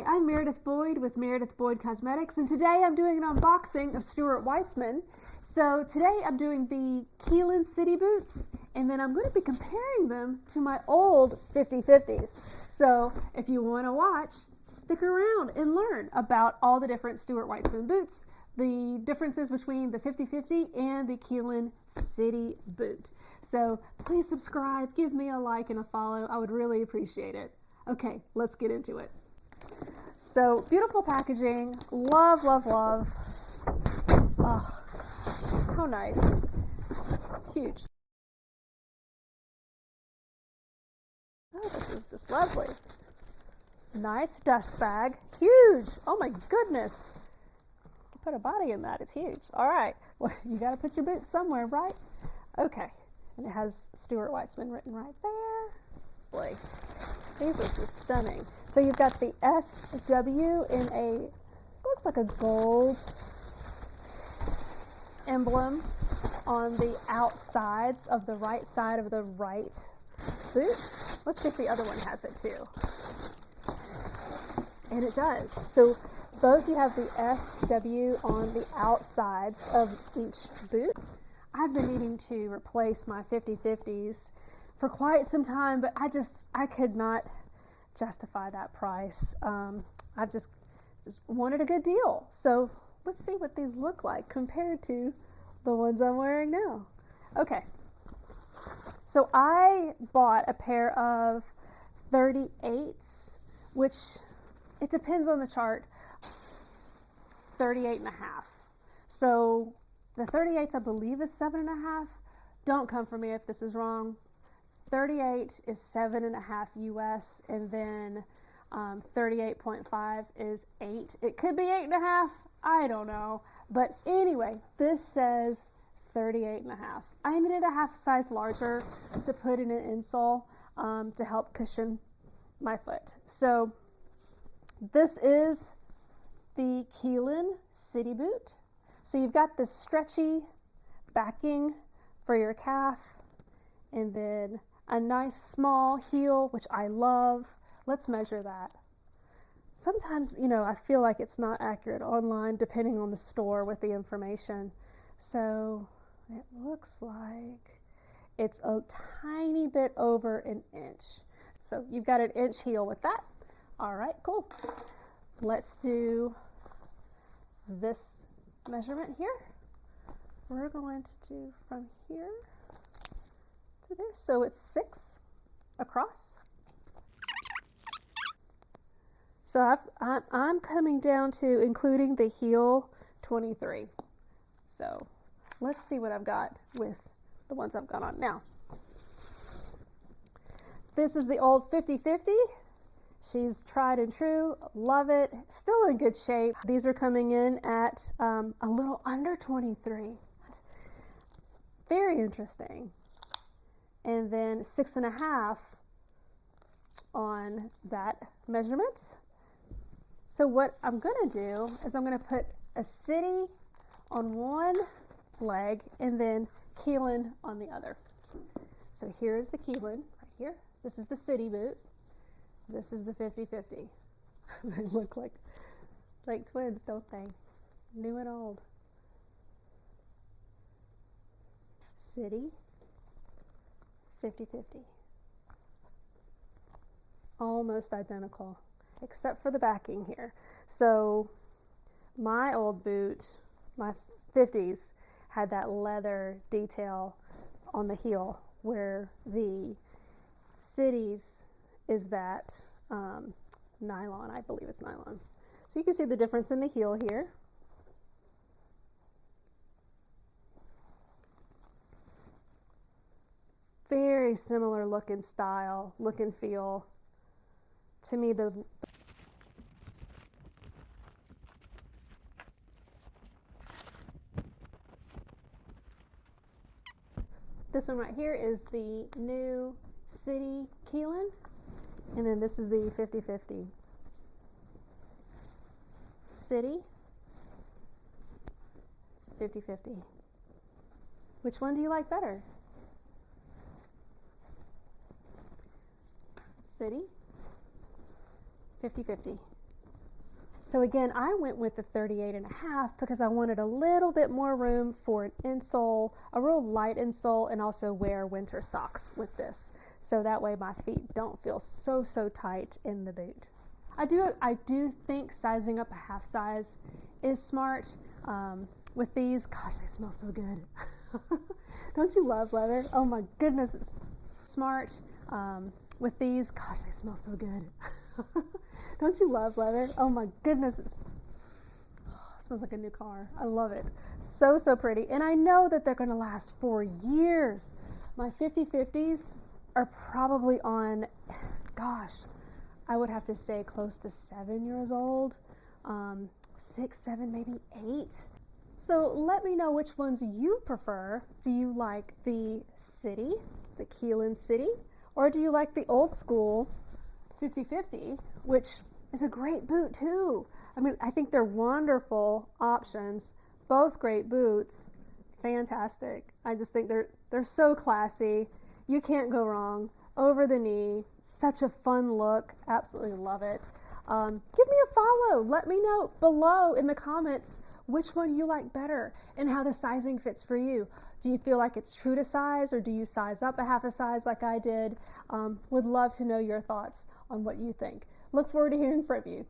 Hi, I'm Meredith Boyd with Meredith Boyd Cosmetics, and today I'm doing an unboxing of Stuart Weitzman. So today I'm doing the Keelan City Boots, and then I'm going to be comparing them to my old 50/50s. So if you want to watch, stick around and learn about all the different Stuart Weitzman boots, the differences between the 50/50 and the Keelan City Boot. So please subscribe, give me a like and a follow. I would really appreciate it. Okay, let's get into it. So beautiful packaging, love, love, love. Oh, how nice. Huge. Oh, this is just lovely. Nice dust bag, huge. Oh my goodness. You put a body in that, it's huge. All right, well, you gotta put your boots somewhere, right? Okay, and it has Stuart Weitzman written right there. Boy, these are just stunning. So you've got the SW in a, looks like a gold emblem on the outsides of the right side of the right boots. Let's see if the other one has it too. And it does. So both you have the SW on the outsides of each boot. I've been needing to replace my 50/50s for quite some time, but I could not justify that price. I've just wanted a good deal. So let's see what these look like compared to the ones I'm wearing now. Okay, so I bought a pair of 38s, which it depends on the chart, 38 and a half. So the 38s I believe is 7.5. Don't come for me if this is wrong. 38 is 7.5 US, and then 38.5 is 8. It could be 8.5. I don't know. But anyway, this says 38.5. I needed a half size larger to put in an insole to help cushion my foot. So this is the Keelan City Boot. So you've got this stretchy backing for your calf, and then a nice small heel, which I love. Let's measure that. Sometimes, I feel like it's not accurate online depending on the store with the information. So it looks like it's a tiny bit over an inch. So you've got an inch heel with that. All right, cool. Let's do this measurement here. We're going to do from here to there. So it's 6 across. So I'm coming down to, including the heel, 23. So let's see what I've got with the ones I've got on now. This is the old 50/50. She's tried and true, love it, still in good shape. These are coming in at a little under 23. Very interesting. And then 6.5 on that measurement. So what I'm gonna do is I'm gonna put a City on one leg and then Keelan on the other. So here's the Keelan right here. This is the City boot. This is the 50/50. They look like twins, don't they? New and old. City, 50/50. Almost identical, except for the backing here. So my old boot, my 50s, had that leather detail on the heel, where the Cities is that nylon. I believe it's nylon. So you can see the difference in the heel here. Very similar look and style, look and feel. To me, this one right here is the new City Keelan, and then this is the 50/50. City, 50/50. Which one do you like better? City, 50/50. So again, I went with the 38.5 because I wanted a little bit more room for an insole, a real light insole, and also wear winter socks with this. So that way my feet don't feel so tight in the boot. I do think sizing up a half size is smart. With these, gosh, they smell so good. Don't you love leather? Oh my goodness, it's smart. With these, gosh, they smell so good. Don't you love leather? Oh my goodness, it smells like a new car. I love it. So pretty. And I know that they're going to last for years. My 50/50s are probably on, gosh, I would have to say close to 7 years old. 6, 7, maybe 8. So let me know which ones you prefer. Do you like the City, the Keelan City, or do you like the old school 50/50, which is a great boot too? I mean, I think they're wonderful options. Both great boots. Fantastic. I just think they're so classy. You can't go wrong. Over the knee. Such a fun look. Absolutely love it. Give me a follow. Let me know below in the comments which one you like better and how the sizing fits for you. Do you feel like it's true to size, or do you size up a half a size like I did? Would love to know your thoughts on what you think. Look forward to hearing from you.